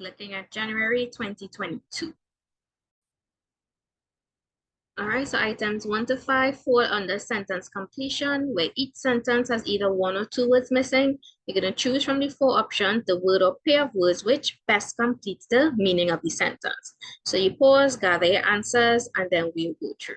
looking at January 2022. All right, so items 1 to 5 fall under sentence completion, where each sentence has either one or two words missing. You're going to choose from the four options the word or pair of words which best completes the meaning of the sentence. So you pause, gather your answers, and then we'll go through.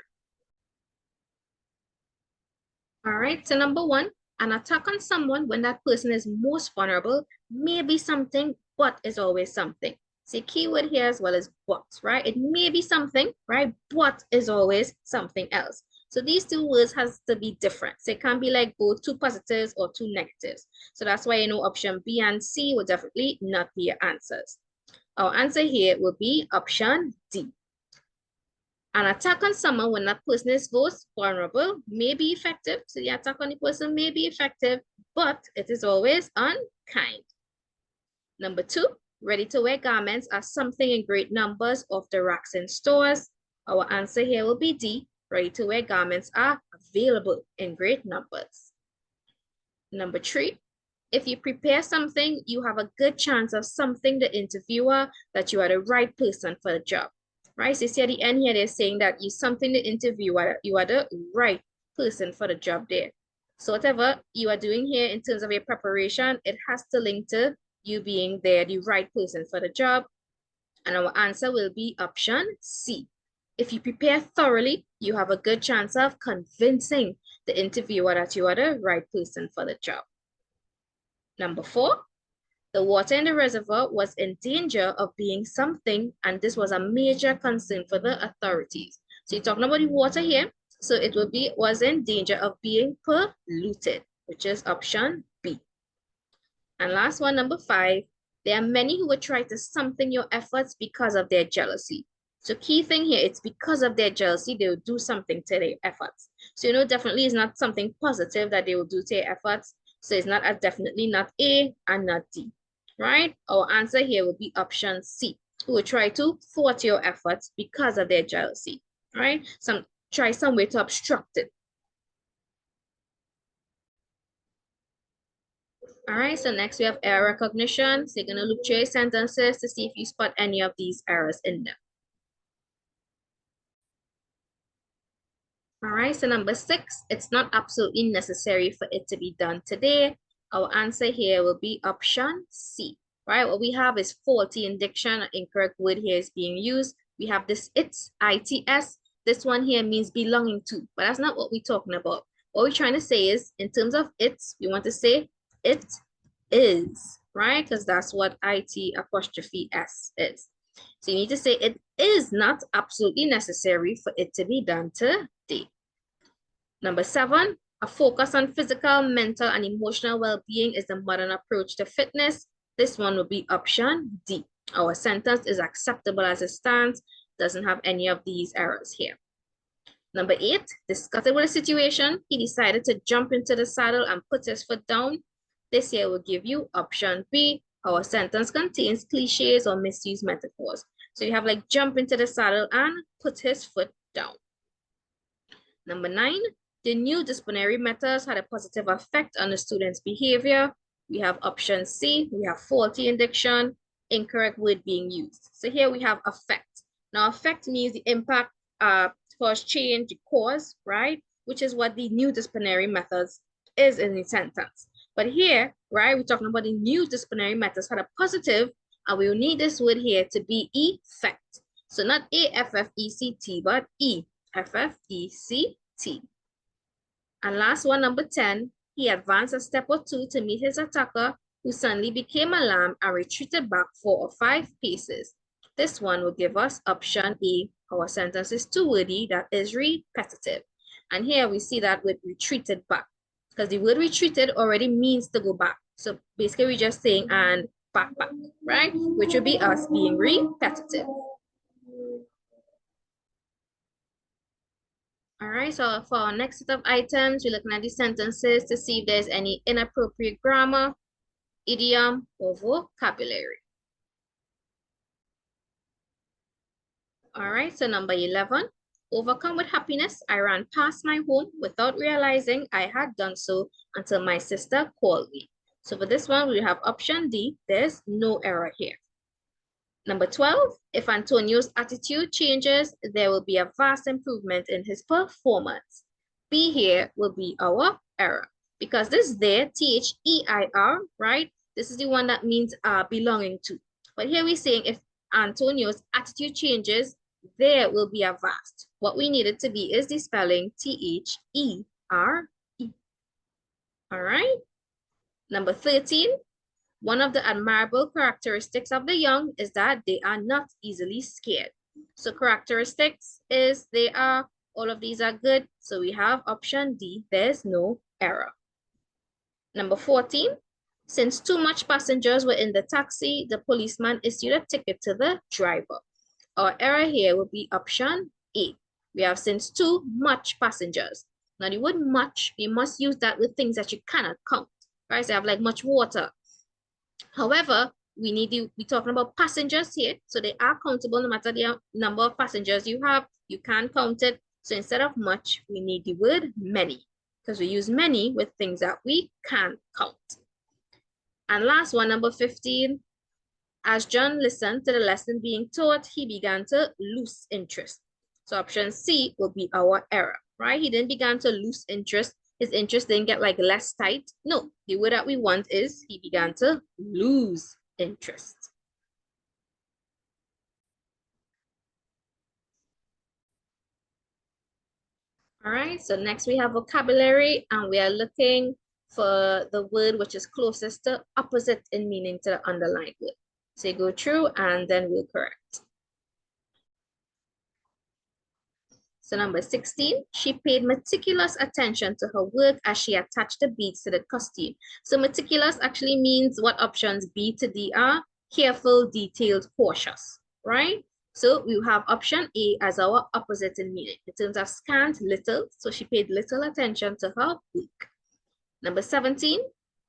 All right, so number 1, an attack on someone when that person is most vulnerable may be something, but is always something. See, keyword here as well as but, right? It may be something, right? But is always something else. So these two words has to be different. So it can't be like both two positives or two negatives. So that's why you know option B and C will definitely not be your answers. Our answer here will be option D. An attack on someone when that person is most vulnerable may be effective. So the attack on the person may be effective, but it is always unkind. Number 2, ready-to-wear garments are something in great numbers off the racks in stores. Our answer here will be D. Ready-to-wear garments are available in great numbers. Number 3, if you prepare something, you have a good chance of something the interviewer that you are the right person for the job. Right, so see at the end here, they're saying that you something the interviewer, you are the right person for the job there. So whatever you are doing here in terms of your preparation, it has to link to you being there, the right person for the job. And our answer will be option C. If you prepare thoroughly, you have a good chance of convincing the interviewer that you are the right person for the job. Number 4, the water in the reservoir was in danger of being something, and this was a major concern for the authorities. So you're talking about the water here. So it will be was in danger of being polluted, which is option B. And last one, number 5, there are many who would try to something your efforts because of their jealousy. So key thing here, it's because of their jealousy, they will do something to their efforts. So, you know, definitely it's not something positive that they will do to their efforts. So it's not definitely not A and not D, right? Our answer here will be option C, who will try to thwart your efforts because of their jealousy, right? Try some way to obstruct it. All right, so next we have error recognition. So you're going to look through your sentences to see if you spot any of these errors in them. All right, so number 6, it's not absolutely necessary for it to be done today. Our answer here will be option C, right? What we have is faulty in diction, an incorrect word here is being used. We have this its, ITS. This one here means belonging to, but that's not what we're talking about. What we're trying to say is, in terms of its, we want to say it is, right? Because that's what IT apostrophe S is. So you need to say it is not absolutely necessary for it to be done today. Number 7, a focus on physical, mental, and emotional well-being is the modern approach to fitness. This one will be option D. Our sentence is acceptable as it stands, doesn't have any of these errors here. Number 8, discussing with the situation, he decided to jump into the saddle and put his foot down. This here will give you option B. Our sentence contains cliches or misused metaphors. So you have like jump into the saddle and put his foot down. Number 9, the new disciplinary methods had a positive effect on the student's behavior. We have option C. We have faulty in diction, incorrect word being used. So here we have effect. Now effect means the impact cause change, the cause, right? Which is what the new disciplinary methods is in the sentence. But here, right, we're talking about the new disciplinary methods had a positive, and we will need this word here to be effect. So not A-F-F-E-C-T, but E-F-F-E-C-T. And last one, number 10, he advanced a step or two to meet his attacker, who suddenly became alarmed and retreated back 4 or 5 paces. This one will give us option A. Our sentence is too wordy, that is repetitive. And here we see that with retreated back, because the word retreated already means to go back. So basically we're just saying and back, right? Which would be us being repetitive. All right, so for our next set of items, we're looking at the sentences to see if there's any inappropriate grammar, idiom, or vocabulary. All right, so number 11, overcome with happiness, I ran past my home without realizing I had done so until my sister called me. So for this one, we have option D, there's no error here. Number 12, if Antonio's attitude changes, there will be a vast improvement in his performance. B here will be our error because this there, T-H-E-I-R, right? This is the one that means belonging to. But here we're saying if Antonio's attitude changes, there will be a vast. What we need it to be is the spelling T-H-E-R-E. All right. Number 13, one of the admirable characteristics of the young is that they are not easily scared. So characteristics is they are, all of these are good. So we have option D, there's no error. Number 14, since too much passengers were in the taxi, the policeman issued a ticket to the driver. Our error here would be option A. We have since too much passengers. Now the word much, we must use that with things that you cannot count, right? So I have like much water. However, we're talking about passengers here. So they are countable no matter the number of passengers you have. You can count it. So instead of much, we need the word many because we use many with things that we can count. And last one, number 15. As John listened to the lesson being taught, he began to lose interest. So option C will be our error, right? He didn't begin to lose interest. His interest didn't get like less tight. No, the word that we want is he began to lose interest. All right, so next we have vocabulary and we are looking for the word which is closest to opposite in meaning to the underlined word. So you go through and then we'll correct. So number 16, she paid meticulous attention to her work as she attached the beads to the costume. So meticulous actually means what options B to D are: careful, detailed, cautious, right? So we have option A as our opposite in meaning. In terms of scant, little, so she paid little attention to her work. Number 17,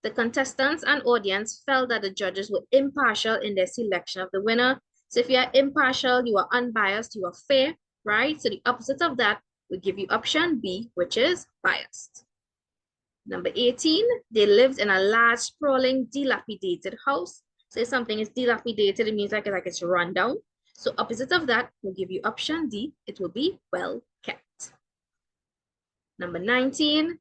the contestants and audience felt that the judges were impartial in their selection of the winner. So if you are impartial, you are unbiased, you are fair, right? So the opposite of that will give you option B, which is biased. Number 18, they lived in a large, sprawling, dilapidated house. So if something is dilapidated, it means like it's run down. So opposite of that will give you option D, it will be well kept. Number 19,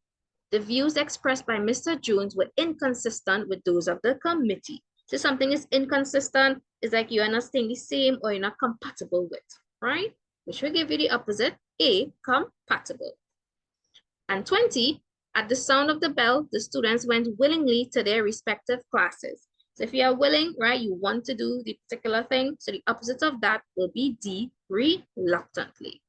the views expressed by Mr. Jones were inconsistent with those of the committee. So something is inconsistent, it's like you are not staying the same or you're not compatible with, right? Which will give you the opposite, A, compatible. And 20, at the sound of the bell, the students went willingly to their respective classes. So if you are willing, right, you want to do the particular thing, so the opposite of that will be D, reluctantly.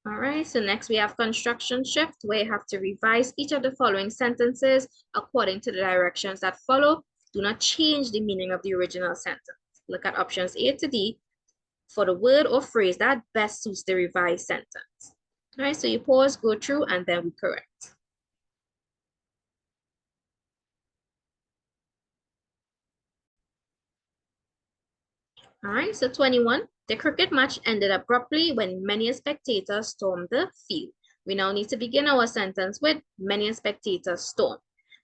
All right, so next we have construction shift, where you have to revise each of the following sentences according to the directions that follow. Do not change the meaning of the original sentence. Look at options A to D for the word or phrase that best suits the revised sentence. All right, so you pause, go through, and then we correct. All right, so 21, the cricket match ended abruptly when many spectators stormed the field. We now need to begin our sentence with many spectators stormed.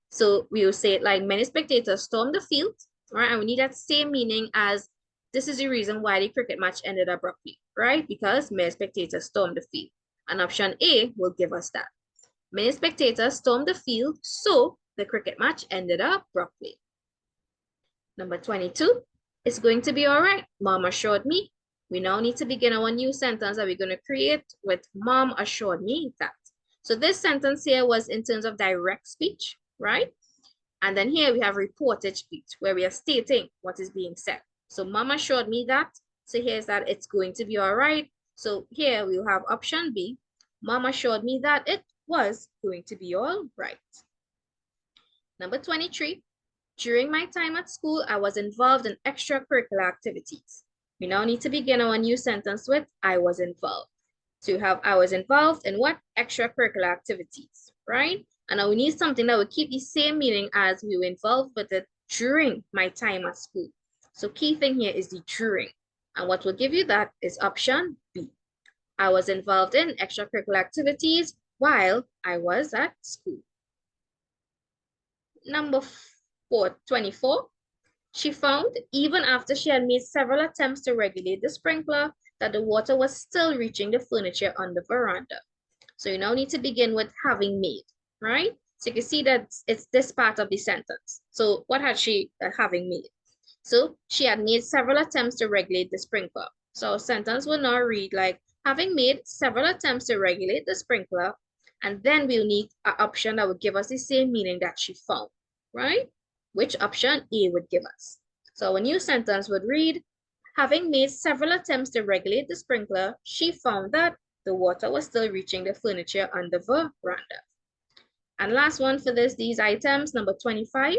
So we will say it like many spectators stormed the field, right? And we need that same meaning as this is the reason why the cricket match ended abruptly, right? Because many spectators stormed the field. And option A will give us that. Many spectators stormed the field, so the cricket match ended abruptly. Number 22, it's going to be all right, Mom assured me. We now need to begin our new sentence that we're going to create with Mom assured me that. So this sentence here was in terms of direct speech, right? And then here we have reported speech where we are stating what is being said. So Mom assured me that. So here's that it's going to be all right. So here we'll have option B. Mom assured me that it was going to be all right. Number 23. During my time at school, I was involved in extracurricular activities. We now need to begin our new sentence with I was involved. So you have I was involved in what? Extracurricular activities, right? And now we need something that will keep the same meaning as we were involved with it during my time at school. So key thing here is the during. And what will give you that is option B. I was involved in extracurricular activities while I was at school. Number 24. She found, even after she had made several attempts to regulate the sprinkler, that the water was still reaching the furniture on the veranda. So you now need to begin with having made, right? So you can see that it's this part of the sentence. So what had she having made? So she had made several attempts to regulate the sprinkler. So our sentence will now read like, having made several attempts to regulate the sprinkler, and then we'll need an option that would give us the same meaning that she found, right? Which option A would give us. So a new sentence would read, having made several attempts to regulate the sprinkler, she found that the water was still reaching the furniture on the veranda. And last one for these items, number 25.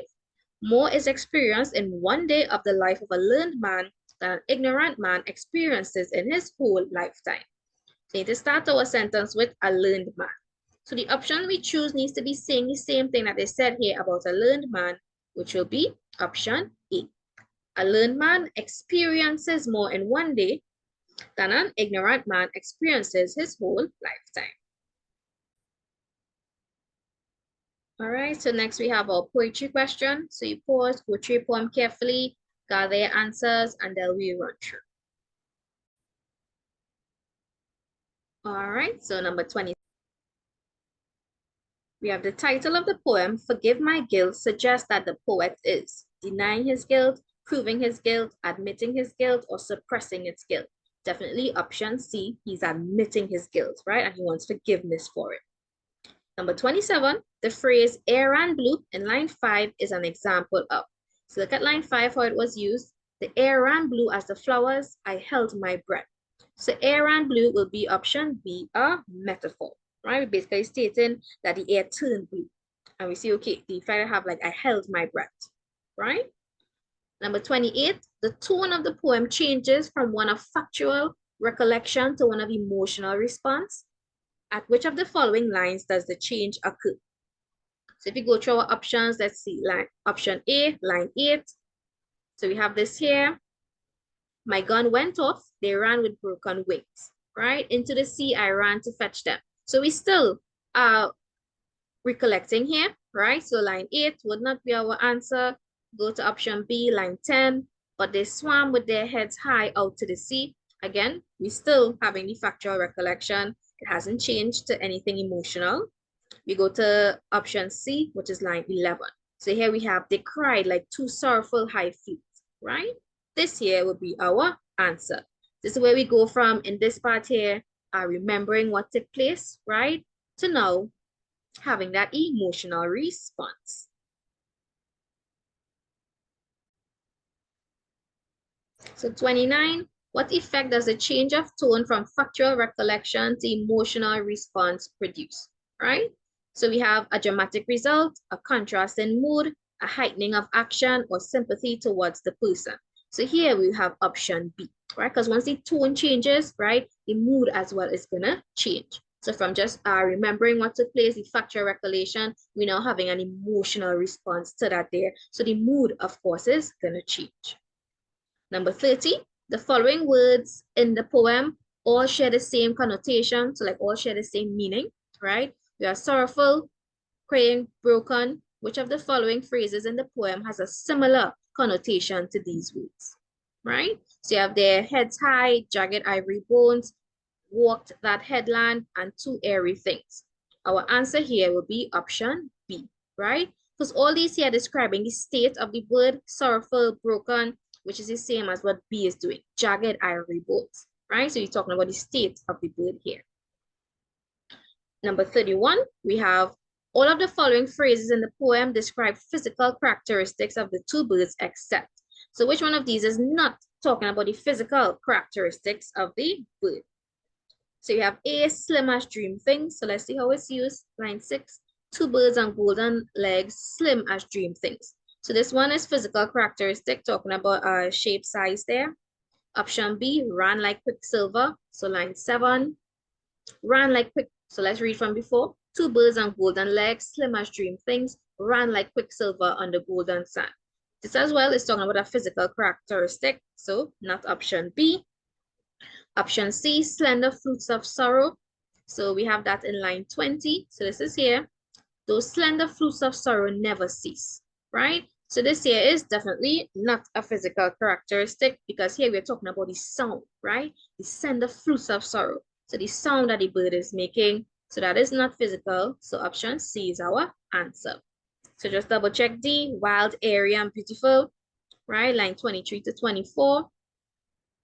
More is experienced in one day of the life of a learned man than an ignorant man experiences in his whole lifetime. So you need to start our sentence with a learned man. So the option we choose needs to be saying the same thing that they said here about a learned man, which will be option A. A learned man experiences more in one day than an ignorant man experiences his whole lifetime. All right, so next we have our poetry question. So you pause, go through your poem carefully, gather your answers, and then we run through. All right, so number 20. We have the title of the poem, Forgive My Guilt, suggests that the poet is denying his guilt, proving his guilt, admitting his guilt, or suppressing its guilt. Definitely option C, he's admitting his guilt, right? And he wants forgiveness for it. Number 27, the phrase air ran blue in line 5 is an example of. So look at line 5, how it was used. The air ran blue as the flowers, I held my breath. So air ran blue will be option B, a metaphor, right? We're basically stating that the air turned blue. And we see, okay, the fact I have like, I held my breath, right? Number 28, the tone of the poem changes from one of factual recollection to one of emotional response. At which of the following lines does the change occur? So if you go through our options, let's see, option A, line 8. So we have this here. My gun went off, they ran with broken wings, right? Into the sea, I ran to fetch them. So we still are recollecting here, right? So line 8 would not be our answer. Go to option B, line 10. But they swam with their heads high out to the sea. Again, we still having the factual recollection. It hasn't changed to anything emotional. We go to option C, which is line 11. So here we have, they cried like two sorrowful high flutes, right? This here would be our answer. This is where we go from, in this part here, remembering what took place, right? To now having that emotional response. So 29, what effect does the change of tone from factual recollection to emotional response produce, right? So we have a dramatic result, a contrast in mood, a heightening of action, or sympathy towards the person. So here we have option B, right? Because once the tone changes, right, the mood as well is gonna change. So from just remembering what took place, the factual recollection, we're now having an emotional response to that there. So the mood, of course, is gonna change. Number 30, the following words in the poem all share the same connotation, so like all share the same meaning, right? We are sorrowful, crying, broken. Which of the following phrases in the poem has a similar connotation to these words, right? So you have their heads high, jagged ivory bones, walked that headland, and two airy things. Our answer here will be option B, right? Because all these here are describing the state of the bird, sorrowful, broken, which is the same as what B is doing, jagged ivory bones, right? So you're talking about the state of the bird here. Number 31, we have all of the following phrases in the poem describe physical characteristics of the two birds except. So which one of these is not talking about the physical characteristics of the bird? So you have A, slim as dream things. So let's see how it's used. Line 6, two birds on golden legs, slim as dream things. So this one is physical characteristic, talking about shape, size there. Option B, ran like quicksilver. So line 7, ran like quick. So let's read from before. Two birds on golden legs, slim as dream things, ran like quicksilver on the golden sand. This as well is talking about a physical characteristic. So not option B. Option C, slender fruits of sorrow. So we have that in line 20. So this is here. Those slender fruits of sorrow never cease, right? So this here is definitely not a physical characteristic because here we're talking about the sound, right? The send the fruits of sorrow. So the sound that the bird is making. So that is not physical. So option C is our answer. So just double check D, wild, airy, and beautiful, right? Line 23 to 24.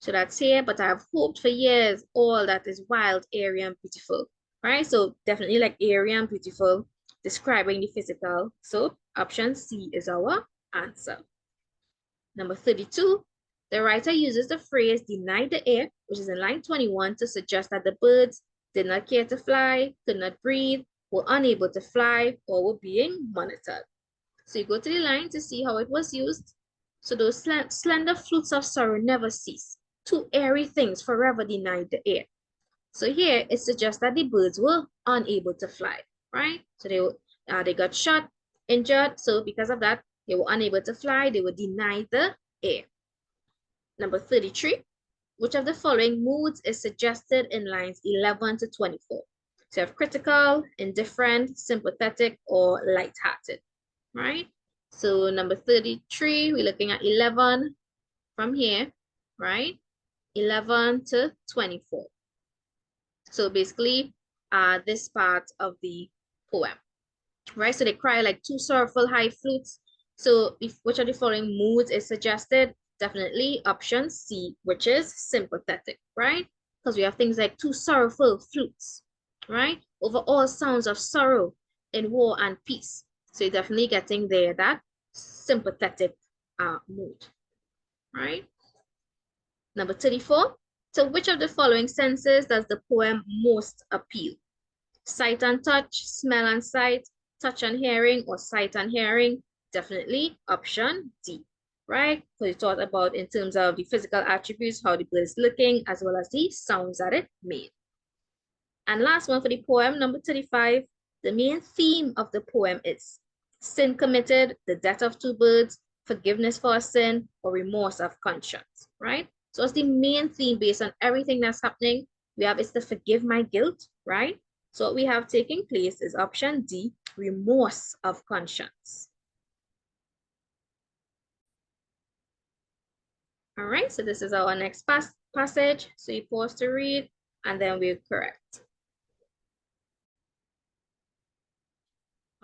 So that's here, but I've hoped for years all that is wild, airy, and beautiful, right? So definitely like airy and beautiful, describing the physical. So option C is our answer. Number 32, the writer uses the phrase denied the air, which is in line 21, to suggest that the birds did not care to fly, could not breathe, were unable to fly, or were being monitored. So you go to the line to see how it was used. So those slender flutes of sorrow never cease. Two airy things forever denied the air. So here it suggests that the birds were unable to fly, right? So they got shot, injured. So because of that, they were unable to fly. They were denied the air. Number 33, which of the following moods is suggested in lines 11 to 24? So you have critical, indifferent, sympathetic, or lighthearted, right? So number 33, we're looking at 11 from here, right? 11 to 24. So basically, this part of the poem, right? So they cry like two sorrowful high flutes. So if which of the following moods is suggested? Definitely option C, which is sympathetic, right? Because we have things like two sorrowful flutes, right? Over all sounds of sorrow in war and peace. So you're definitely getting there that sympathetic mood, right? Number 34. To which of the following senses does the poem most appeal? Sight and touch, smell and sight, touch and hearing, or sight and hearing? Definitely option D, right? So you thought about in terms of the physical attributes, how the bird is looking, as well as the sounds that it made. And last one for the poem, number 35, the main theme of the poem is sin committed, the death of two birds, forgiveness for a sin, or remorse of conscience, right? So it's the main theme based on everything that's happening. We have it's to forgive my guilt, right? So what we have taking place is option D, remorse of conscience. All right, so this is our next passage. So you pause to read, and then we'll correct.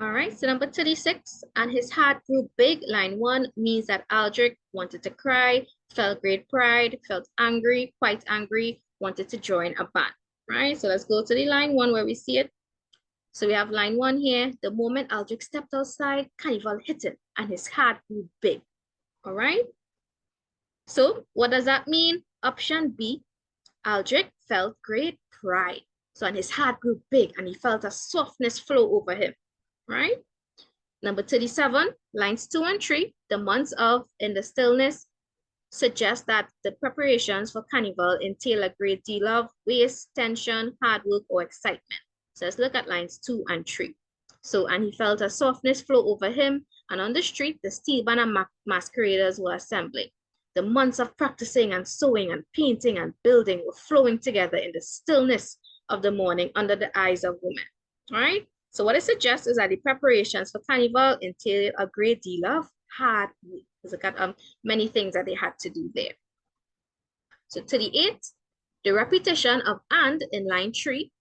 All right, so number 36, and his heart grew big, line 1, means that Aldrich wanted to cry, felt great pride, felt angry, quite angry, wanted to join a band, right? So let's go to the line 1 where we see it. So we have line 1 here. The moment Aldrich stepped outside, Carnival hit him, and his heart grew big, all right? So what does that mean? Option B, Aldrich felt great pride. So and his heart grew big, and he felt a softness flow over him, right? Number 37, lines 2 and 3, the months of in the stillness suggest that the preparations for carnival entail a great deal of waste, tension, hard work, or excitement. So let's look at lines 2 and 3. So, and he felt a softness flow over him, and on the street, the steel band and masqueraders were assembling. The months of practicing and sewing and painting and building were flowing together in the stillness of the morning under the eyes of women, right? So what it suggests is that the preparations for carnival entail a great deal of hard work. Look at many things that they had to do there. So 38, the repetition of and in line 3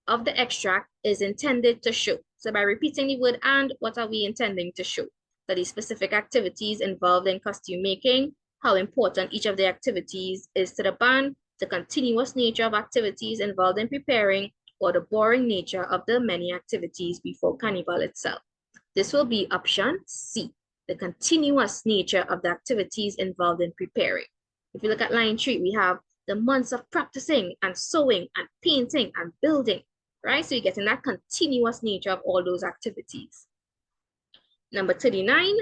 of the extract is intended to show. So by repeating the word and, what are we intending to show? That the specific activities involved in costume making, how important each of the activities is to the band, the continuous nature of activities involved in preparing, or the boring nature of the many activities before carnival itself. This will be option C, the continuous nature of the activities involved in preparing. If you look at line 3, we have the months of practicing and sewing and painting and building, right? So you're getting that continuous nature of all those activities. Number 39,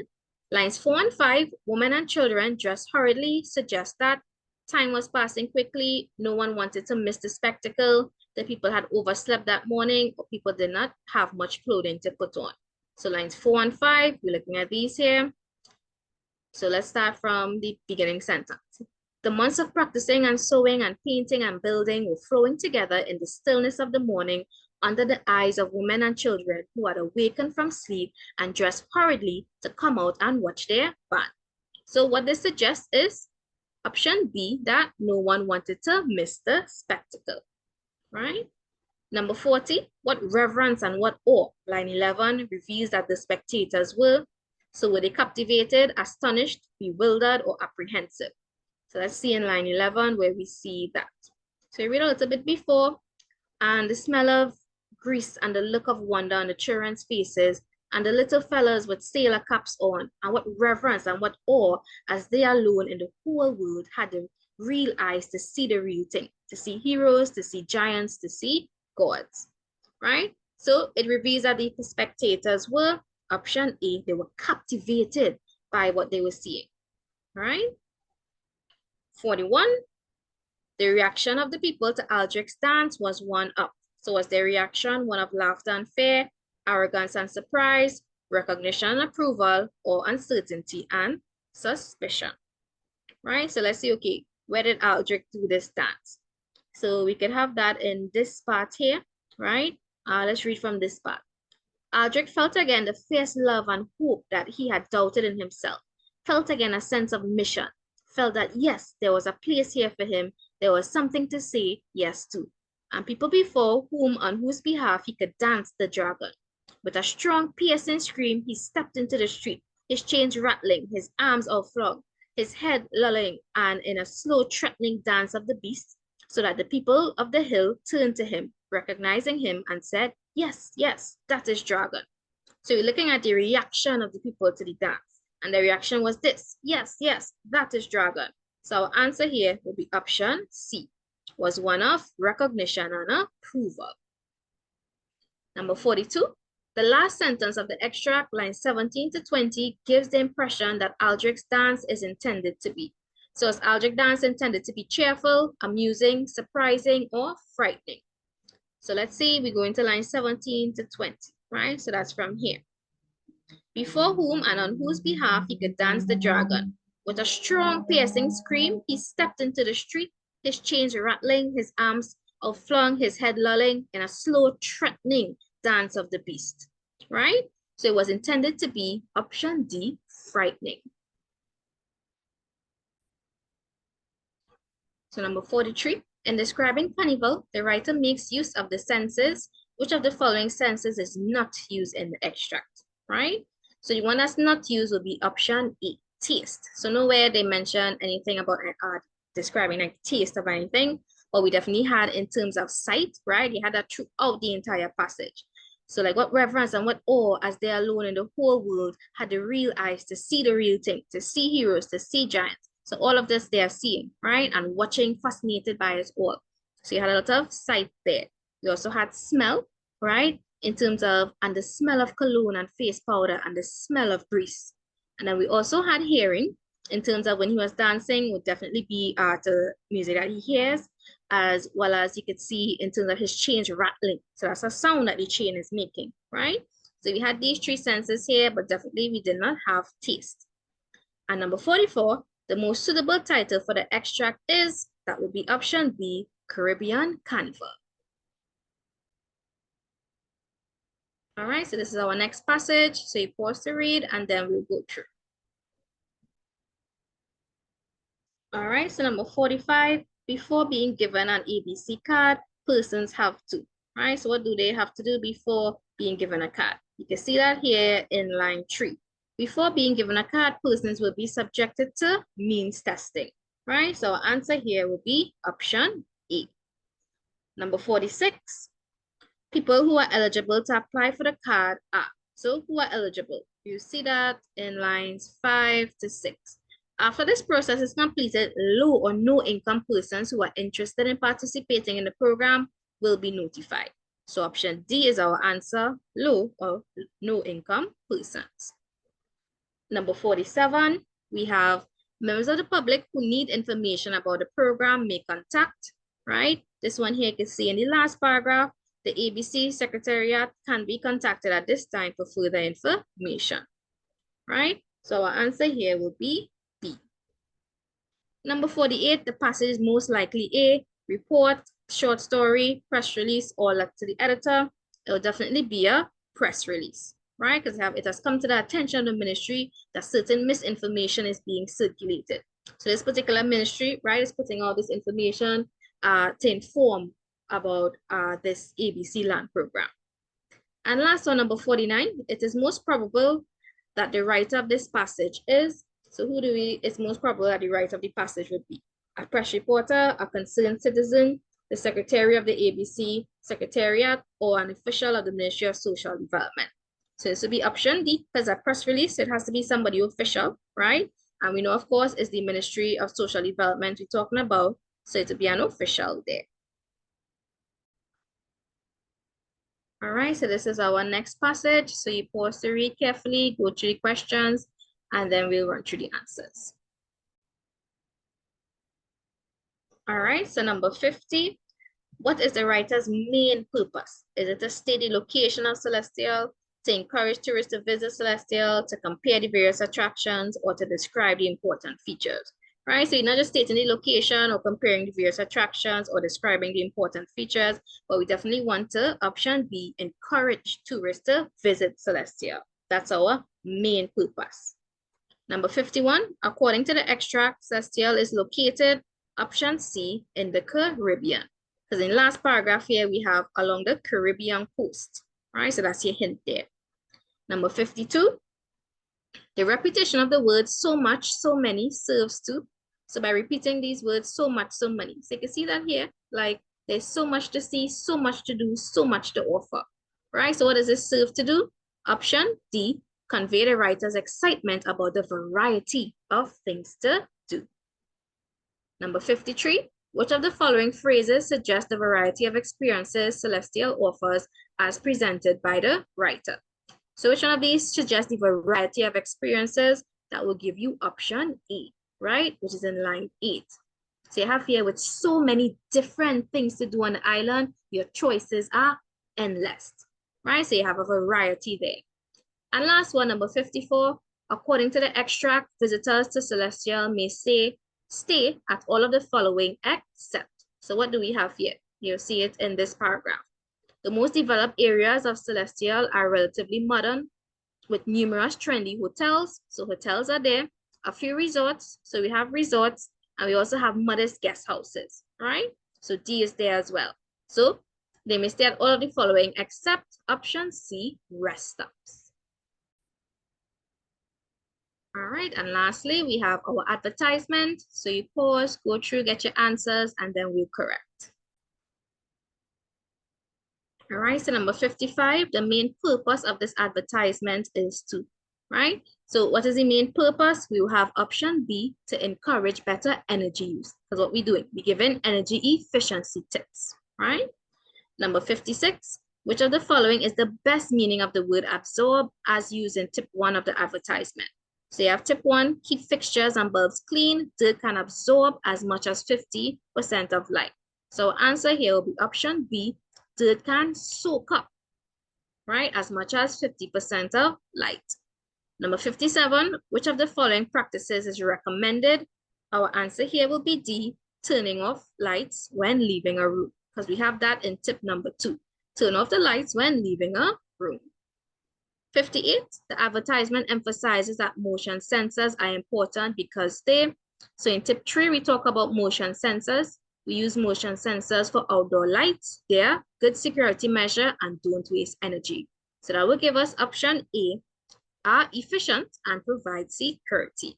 lines 4 and 5, women and children dressed hurriedly suggest that time was passing quickly, no one wanted to miss the spectacle, the people had overslept that morning, or people did not have much clothing to put on. So lines 4 and 5, we're looking at these here. So let's start from the beginning sentence. The months of practicing and sewing and painting and building were flowing together in the stillness of the morning under the eyes of women and children who had awakened from sleep and dressed hurriedly to come out and watch their band. So what this suggests is option B, that no one wanted to miss the spectacle, right? Number 40, what reverence and what awe? Line 11 reveals that the spectators were. So were they captivated, astonished, bewildered, or apprehensive? So let's see in line 11 where we see that. So you read a little bit before, and the smell of grease and the look of wonder on the children's faces, and the little fellows with sailor caps on, and what reverence and what awe, as they alone in the whole world had the real eyes to see the real thing, to see heroes, to see giants, to see gods, right? So it reveals that the spectators were, option A, they were captivated by what they were seeing, right? 41, the reaction of the people to Aldrich's dance was one of. So was their reaction one of laughter and fear, arrogance and surprise, recognition and approval, or uncertainty and suspicion, right? So let's see, okay, where did Aldrich do this dance? So we could have that in this part here, right? Let's read from this part. Aldrich felt again the fierce love and hope that he had doubted in himself, felt again a sense of mission, felt that yes, there was a place here for him, there was something to say yes to, and people before whom, on whose behalf he could dance the dragon. With a strong, piercing scream, he stepped into the street, his chains rattling, his arms outflung, his head lolling, and in a slow, threatening dance of the beast, so that the people of the hill turned to him, recognizing him, and said, yes, yes, that is dragon. So you're looking at the reaction of the people to the dance. And the reaction was this, yes, yes, that is dragon. So our answer here will be option C, was one of recognition and approval. Number 42, the last sentence of the extract, lines 17 to 20, gives the impression that Aldrich's dance is intended to be. So is Aldrich's dance intended to be cheerful, amusing, surprising, or frightening? So let's see, we go into line 17 to 20, right? So that's from here. Before whom and on whose behalf he could dance the dragon. With a strong, piercing scream, he stepped into the street, his chains rattling, his arms outflung, his head lolling in a slow, threatening dance of the beast, right? So it was intended to be option D, frightening. So number 43, in describing carnival, the writer makes use of the senses. Which of the following senses is not used in the extract, right? So the one that's not used will be option A, taste. So nowhere they mention anything about describing like taste of anything, but we definitely had in terms of sight, right? They had that throughout the entire passage. So like what reverence and what awe, as they alone in the whole world had the real eyes to see the real thing, to see heroes, to see giants. So all of this they are seeing, right? And watching, fascinated by it all. So you had a lot of sight there. We also had smell, right? In terms of, and the smell of cologne and face powder and the smell of grease. And then we also had hearing, in terms of when he was dancing, would definitely be the music that he hears, as well as you could see in terms of his chains rattling. So that's a sound that the chain is making, right? So we had these three senses here, but definitely we did not have taste. And number 44, the most suitable title for the extract is, that would be option B, Caribbean Carnival. All right, so this is our next passage. So you pause to read and then we'll go through. All right, so number 45, before being given an ABC card, persons have to, right? So what do they have to do before being given a card? You can see that here in line 3. Before being given a card, persons will be subjected to means testing, right? So our answer here will be option A. Number 46, people who are eligible to apply for the card are. So who are eligible? You see that in lines 5 to 6. After this process is completed, low or no income persons who are interested in participating in the program will be notified. So option D is our answer, low or no income persons. Number 47, we have members of the public who need information about the program may contact, right? This one here you can see in the last paragraph, the ABC Secretariat can be contacted at this time for further information, right? So our answer here will be B. Number 48, the passage is most likely A. report, short story, press release, or letter to the editor, it will definitely be a press release, right? Because it has come to the attention of the ministry that certain misinformation is being circulated. So this particular ministry, right, is putting all this information to inform about this ABC land program. And last one, number 49, it is most probable that the writer of this passage is, so it's most probable that the writer of the passage would be a press reporter, a concerned citizen, the secretary of the ABC Secretariat, or an official of the Ministry of Social Development. So this would be option D, because a press release, it has to be somebody official, right? And we know, of course, it's the Ministry of Social Development we're talking about, so it would be an official there. All right, so this is our next passage. So you pause to read carefully, go through the questions, and then we'll run through the answers. All right, so number 50, what is the writer's main purpose? Is it to state the location of Celestial, to encourage tourists to visit Celestial, to compare the various attractions, or to describe the important features? Right, so you're not just stating the location or comparing the various attractions or describing the important features, but we definitely want to, option B, encourage tourists to visit Celestial. That's our main purpose. Number 51, according to the extract, Celestial is located, option C, in the Caribbean. Because in the last paragraph here, we have along the Caribbean coast, right? So that's your hint there. Number 52, the repetition of the words so much, so many serves to. So by repeating these words so much, so many. So you can see that here, like there's so much to see, so much to do, so much to offer, right? So what does this serve to do? Option D, convey the writer's excitement about the variety of things to do. Number 53, which of the following phrases suggest the variety of experiences Celestial offers as presented by the writer? So which one of these suggests the variety of experiences? That will give you option A, right? Which is in line 8. So you have here with so many different things to do on the island, your choices are endless, right? So you have a variety there. And last one, number 54, according to the extract, visitors to Celestial may stay at all of the following except. So what do we have here? You'll see it in this paragraph. The most developed areas of Celestial are relatively modern with numerous trendy hotels. So hotels are there, a few resorts. So we have resorts and we also have modest guest houses, right? So D is there as well. So they may stay at all of the following except option C, rest stops. All right, and lastly, we have our advertisement. So you pause, go through, get your answers, and then we'll correct. All right, so number 55, the main purpose of this advertisement is to, right? So what is the main purpose? We will have option B, to encourage better energy use. Because what we're doing, we're giving energy efficiency tips, right? Number 56, which of the following is the best meaning of the word absorb as used in tip 1 of the advertisement? So you have tip 1, keep fixtures and bulbs clean. Dirt can absorb as much as 50% of light. So answer here will be option B, dirt can soak up, right, as much as 50% of light. Number 57, which of the following practices is recommended? Our answer here will be D, turning off lights when leaving a room, because we have that in tip number 2. Turn off the lights when leaving a room. 58, the advertisement emphasizes that motion sensors are important because so in tip 3, we talk about motion sensors. We use motion sensors for outdoor lights. They're good security measure and don't waste energy. So that will give us option A, are efficient and provide security.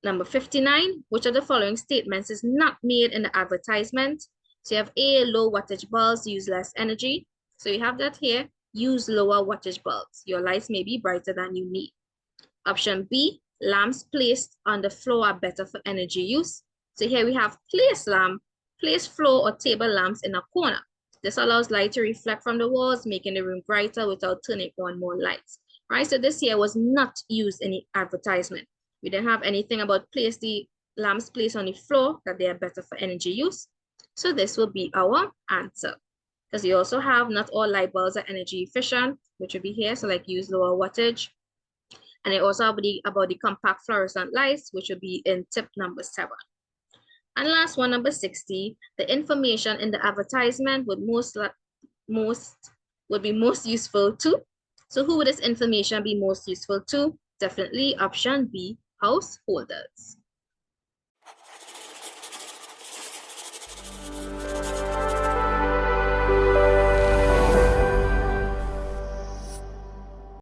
Number 59, which of the following statements is not made in the advertisement? So you have A, low wattage bulbs use less energy. So you have that here, use lower wattage bulbs. Your lights may be brighter than you need. Option B, lamps placed on the floor are better for energy use. So here we have place floor or table lamps in a corner. This allows light to reflect from the walls, making the room brighter without turning on more lights. Right, so this here was not used in the advertisement. We didn't have anything about place the lamps placed on the floor, that they are better for energy use. So this will be our answer. Because we also have not all light bulbs are energy efficient, which will be here, so like use lower wattage. And it also about the compact fluorescent lights, which will be in tip number 7. And last one, number 60, the information in the advertisement would be most useful to. So who would this information be most useful to? Definitely option B, householders.